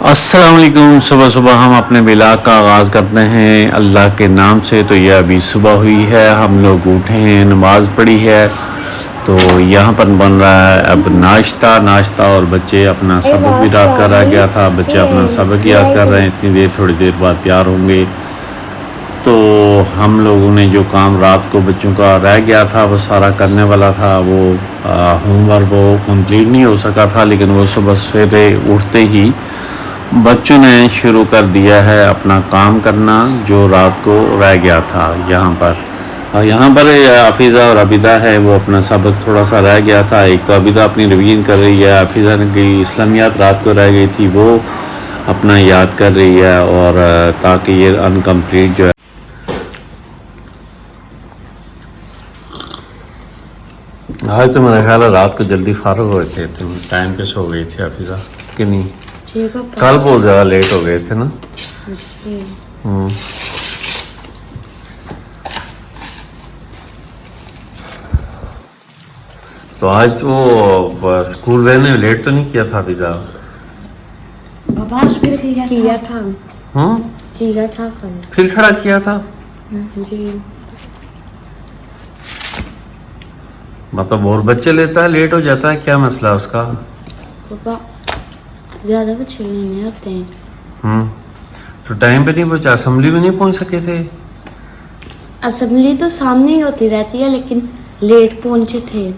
अस्सलाम वालेकुम। सुबह सुबह हम अपने मिलाद का आगाज़ करते हैं अल्लाह के नाम से। तो यह अभी सुबह हुई है, हम लोग उठे हैं, नमाज़ पढ़ी है। तो यहाँ पर बन रहा है अब नाश्ता और बच्चे अपना सबक भी रात का रह गया था, बच्चे अपना सबक याद कर रहे हैं। इतनी देर थोड़ी देर बाद तैयार होंगे। तो हम लोगों ने जो काम रात को बच्चों का रह गया था वो सारा करने वाला था। वो होमवर्क वो कंप्लीट नहीं हो सका था, लेकिन वो सुबह सवेरे उठते ही बच्चों ने शुरू कर दिया है अपना काम करना जो रात को रह गया था यहाँ पर। और यहाँ पर हफीज़ा और अबिदा है, वो अपना सबक थोड़ा सा रह गया था। एक तो अबिदा अपनी रिवीजन कर रही है, हफीज़ा की इस्लामियात रात को रह गई थी वो अपना याद कर रही है, और ताकि ये अनकम्प्लीट जो है। आज तो मेरा ख्याल है रात को जल्दी फारग हुए थे, तुम टाइम पे सो गई थी हफीज़ा कि नहीं? कल बहुत ज़्यादा लेट हो गए थे ना। तो आज वो स्कूल वैन ने लेट तो नहीं किया था हफीज़ा? किया था। किया था कल। फिर खड़ा किया था? जी। मतलब और बच्चे लेता है, लेट हो जाता है, क्या मसला है उसका? पापा ज्यादा बच्चे लेने होते हैं। तो टाइम पे नहीं पहुंचा, असेंबली में नहीं पहुंच सके थे? असेंबली तो सामने ही होती रहती है, लेकिन लेट पहुंचे थे।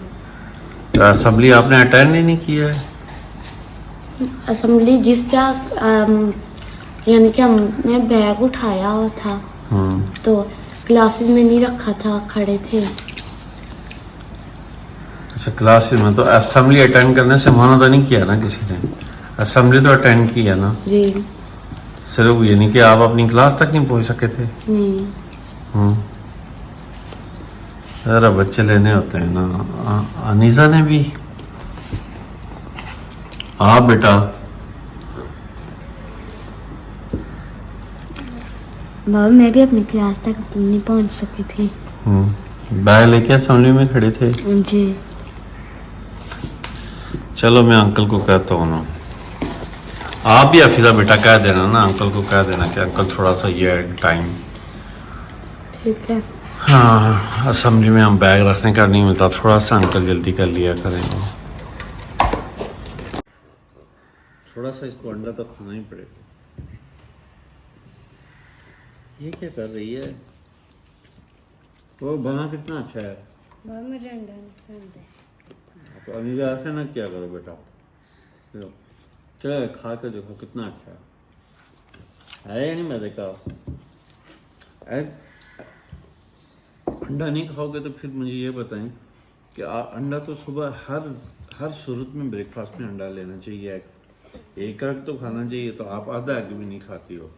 तो असेंबली आपने अटेंड ही नहीं किया है? असेंबली जिस यानी कि हमने बैग उठाया हुआ था, तो क्लासेस में नहीं रखा था, खड़े थे। अच्छा, क्लास में तो असेंबली अटेंड करने से मना तो नहीं किया ना किसी ने? असेंबली तो अटेंड किया ना? जी सिर्फ यानी कि आप अपनी क्लास तक नहीं पहुंच सके थे? नहीं। जरा बच्चे लेने होते हैं ना। अनीसा ने भी। आप बेटा बाबा मैं भी अपनी क्लास तक नहीं पहुंच सकी थी। बैग लेके असेंबली में खड़े थे? जी। चलो मैं अंकल को कहता हूँ ना। आप भी हफीज़ा बेटा कह देना ना, अंकल को कह देना कि अंकल थोड़ा सा ये टाइम। ठीक है। हाँ, असेंबली में हम बैग रखने का नहीं मिलता, थोड़ा सा अंकल जल्दी कर लिया करेंगे। थोड़ा सा इसको अंडा तो खाना ही पड़ेगा। ये क्या कर रही है? वो बना कितना अच्छा है। मुझे अंडा पसंद है। तो अनिजा ऐसे ना क्या करो बेटा, चलो चलो खा के देखो कितना अच्छा है या नहीं? मजे का अंडा नहीं खाओगे तो फिर मुझे ये बताएं कि अंडा तो सुबह हर सूरत में ब्रेकफास्ट में अंडा लेना चाहिए। एक एग तो खाना चाहिए, तो आप आधा एग भी नहीं खाती हो,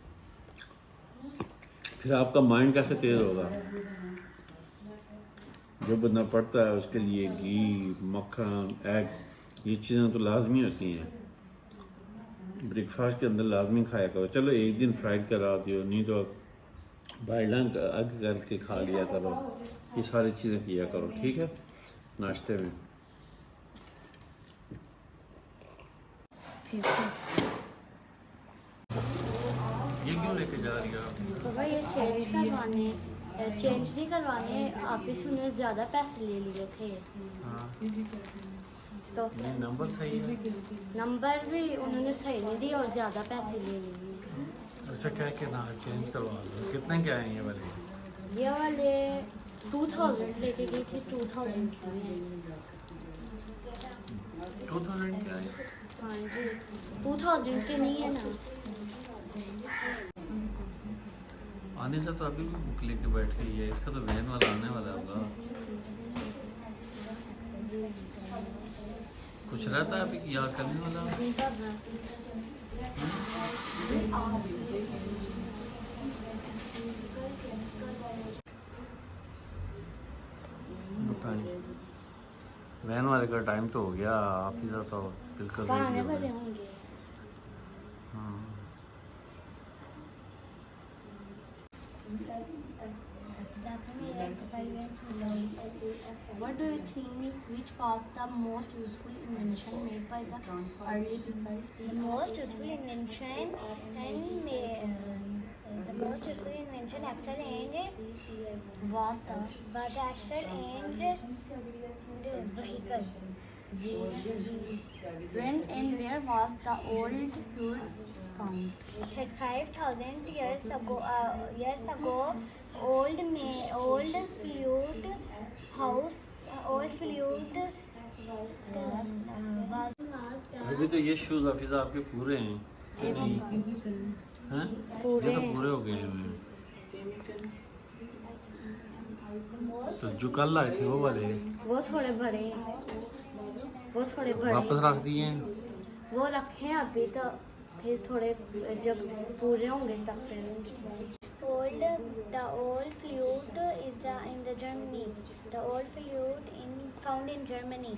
फिर आपका माइंड कैसे तेज होगा? जो बंदा पढ़ता है उसके लिए घी, मक्खन, एग ये चीज़ें तो लाजमी होती हैं, ब्रेकफास्ट के अंदर लाजमी खाया करो। चलो एक दिन फ्राइड करा दियो, नहीं तो बॉइल्ड एग करके खा लिया करो। ये सारी चीज़ें किया करो, ठीक है, नाश्ते में। ये क्यों लेके जा रही हो? पापा ये चेंज नहीं करवाने, ऑफिस में ज़्यादा पैसे ले लिए थे। हाँ, तो ये नंबर सही है? नंबर भी उन्होंने सही नहीं दिया और ज़्यादा पैसे ले लिए। ऐसा कह के ना चेंज करवा दो। कितने के आए ये वाले? ये वाले 2000 लेके गई थी, 2000 के हैं। 2000 के आए? हाँ जी, 2000 के नहीं है ना। आने से तो अभी भी बुक लेके बैठ गई है, इसका तो वैन वाला आने वाला होगा। कुछ रहता है अभी कि याद करने वाला? बताइए, वैन वाले का टाइम तो हो गया, हाफिज़ा तो बिल्कुल आने वाले होंगे। What do you think? Which was the most useful invention made by the early people? The most useful invention axle and Was the axle and vehicle. when and where was the old fuel found? 35,000 years ago, old flute house, old flute was अभी तो ये shoes हाफिज आपके पूरे हैं कि नहीं हैं? ये तो पूरे हो गए हैं। तो जो कल आए थे वो वाले वो थोड़े बड़े वापस रख दिए हैं। वो रखे हैं अभी तो फिर थोड़े जब पूरे होंगे तब पहनेंगे। the old flute is in the Germany. The old flute found in Germany.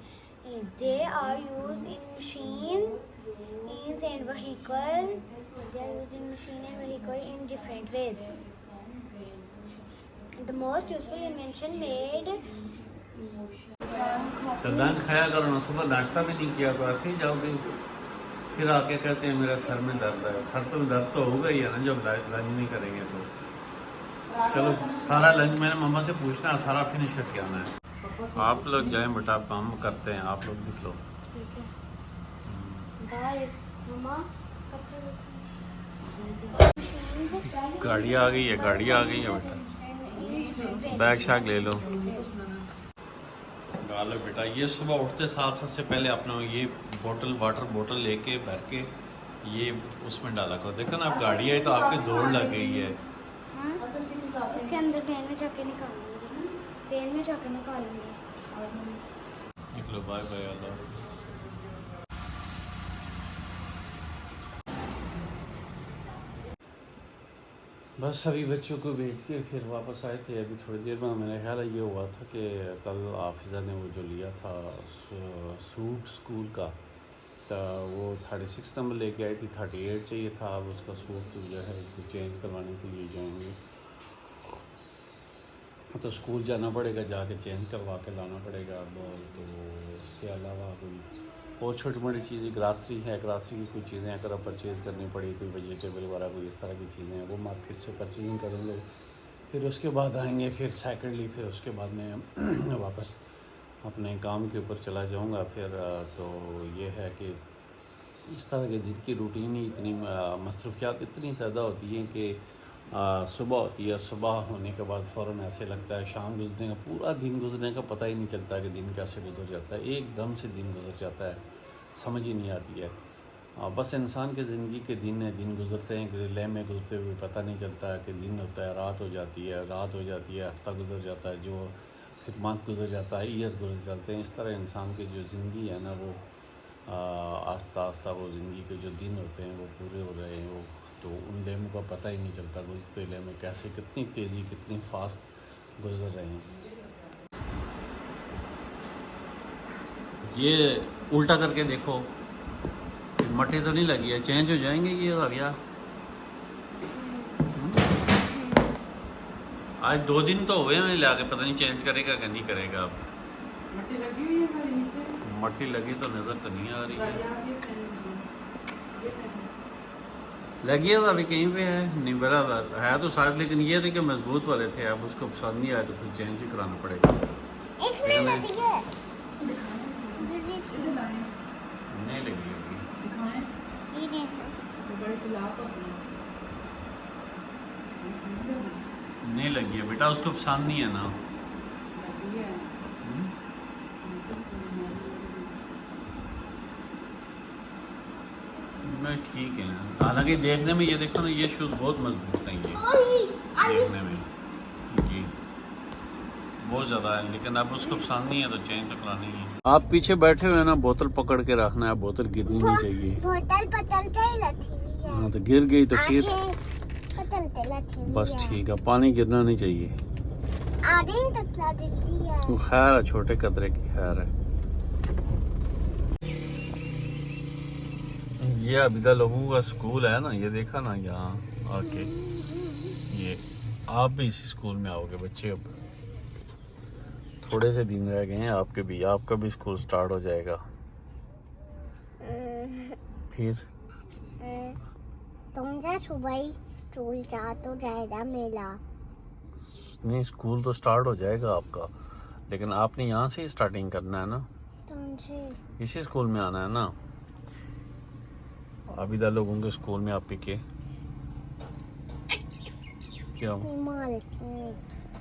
They are used in machines and vehicle. They are used in machine and vehicle in different ways. The most useful invention made. तो lunch खाया करो ना, सुबह नाश्ता भी नहीं किया तो ऐसे ही जाओगे, फिर आके कहते हैं मेरा सर में दर्द है। सर तो दर्द तो होगा ही है ना जब लंच नहीं करेंगे तो। चलो सारा लंच मैंने मम्मा से पूछना है, सारा फिनिश करके आना है। आप लोग जाएं बेटा, काम करते हैं, आप लोग निकलो। Bye, Mama. गाड़ी आ गई है, गाड़ी आ गई है बेटा, बैग शैग ले लो। डालो बेटा, ये सुबह उठते साथ सबसे पहले अपना ये बोतल वाटर बोतल लेके भर के ये उसमें डाला करो। देखो ना, आप गाड़ी आई तो आपकी दौड़ लग गई है। इसके अंदर पेन में जाके निकालूंगी, पेन में जाके निकालूंगी। निकलो, बाय बाय, अल्लाह। बस अभी बच्चों को भेज के फिर वापस आए थे। अभी थोड़ी देर में मेरा ख्याल है ये हुआ था कि कल हाफिज़ा ने वो जो लिया था सूट स्कूल का, तो वो 36 नंबर लेके आई थी, 38 चाहिए था। अब उसका सूट जो है चेंज करवाने के लिए जाएंगे तो स्कूल जाना पड़ेगा, जाके चेंज करवा के लाना पड़ेगा। अब तो इसके अलावा कोई और छोटी मोटी चीज़ें ग्रासरी है, ग्रासरी की कुछ चीज़ें अगर परचेज़ करनी पड़ी, कोई वेजिटेबल वगैरह कोई इस तरह की चीज़ें हैं, वो मार्केट से परचेजिंग करेंगे। फिर उसके बाद आएंगे, फिर सेकेंडली फिर उसके बाद में वापस अपने काम के ऊपर चला जाऊंगा। फिर तो ये है कि इस तरह के दिन की रूटीन ही इतनी मसरूफियात इतनी ज़्यादा होती हैं कि सुबह होती है, सुबह होने के बाद फ़ौरन ऐसे लगता है शाम गुजरने का, पूरा दिन गुजरने का पता ही नहीं चलता कि दिन कैसे गुजर जाता है। एकदम से दिन गुजर जाता है, समझ ही नहीं आती है। बस इंसान की ज़िंदगी के दिन गुजरते हैं, गिले में गुजरते हुए पता नहीं चलता है कि दिन होता है, रात हो जाती है, रात हो जाती है, हफ्ता गुजर जाता है, जो फिर मंथ गुजर जाता है, ईयर गुजर जाते हैं। इस तरह इंसान की जो ज़िंदगी है ना, वो आस्ता आस्ता वो ज़िंदगी के जो दिन होते हैं वो पूरे हो रहे हैं, वो तो उन लेमों का पता ही नहीं चलता गुजरते लेमें कैसे, कितनी तेज़ी, कितनी फास्ट गुजर रहे हैं। ये उल्टा करके देखो, मट्टी तो नहीं लगी है, चेंज हो जाएंगे ये भैया। आज 2 दिन तो हुए हैं ला के, पता नहीं चेंज करेगा कि नहीं करेगा। अब मट्टी लगी हुई है, मट्टी लगी तो नज़र तो नहीं आ रही है। लगी है तो अभी कहीं पे है नहीं, बड़ा है तो सारे, लेकिन ये थे कि मजबूत वाले थे। अब उसको पसंद नहीं आया तो फिर चेंज ही कराना पड़ेगा। इसमें लगी है, नहीं लगी होगी, नहीं लगी है बेटा, उसको पसंद नहीं है ना। मैं ठीक है, हालांकि देखने में ये देखो ना, ये शूज़ बहुत मजबूत हैं, ये देखने में जी बहुत ज़्यादा है, लेकिन अब उसको पसंद नहीं है तो चेंज तो करानी है। आप पीछे बैठे हुए ना, बोतल पकड़ के रखना है, बोतल गिरनी नहीं चाहिए। बोतल पतलते लथी हुई है। हाँ तो गिर गई तो फिर पतलते लथी हुई बस ठीक है, पानी गिरना नहीं चाहिए। आधे तकला दिल्ली है। वो खैर है, छोटे कतरे की खैर है। ये अबिदा लोगों का स्कूल है ना, ये देखा ना यहाँ आके, ये आप भी इसी स्कूल में आओगे बच्चे अब। थोड़े से दिन रह गए हैं आपके भी, आपका भी स्कूल स्टार्ट हो जाएगा। फिर तुम जा सुबह ही स्कूल जा तो जाएगा मेला। नहीं, स्कूल तो स्टार्ट हो जाएगा आपका, लेकिन आपने यहाँ से ही स्टार्टिंग करना है ना, तुमसे इसी स्कूल में आना है ना। आबिदा लोगों के स्कूल में आप के क्यों माल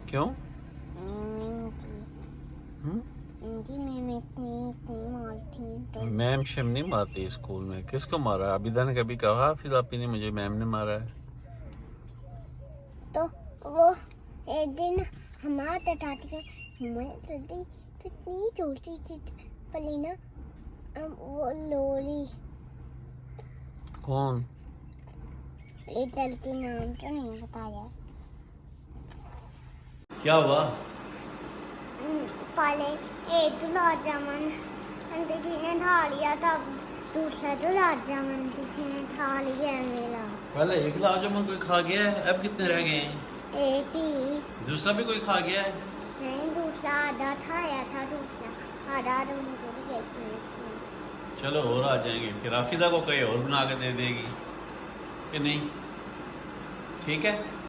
क्यों जी मैं इतनी मारती तो मैम शेम नहीं मारती स्कूल में। किसको मारा है? आबिदा ने कभी कहा हाफिज आपी ने मुझे मैम ने मारा है? तो वो एक दिन हमारा तटाती है कितनी छोटी चीज पली ना वो लोरी कौन? एक लड़की नाम तो नहीं बताया। क्या हुआ? पहले एक गुलाब जामुन दीदी ने खा लिया था, दूसरा गुलाब जामुन दीदी ने खा लिया मेरा। पहले एक गुलाब जामुन कोई खा गया है, अब कितने रह गए हैं? एक ही। दूसरा भी कोई खा गया है? नहीं, दूसरा आधा खाया था, दूसरा आधा तो मुझे भी चलो और आ जाएंगे, फिर हाफिजा को कहीं और बना के दे देगी कि नहीं? ठीक है।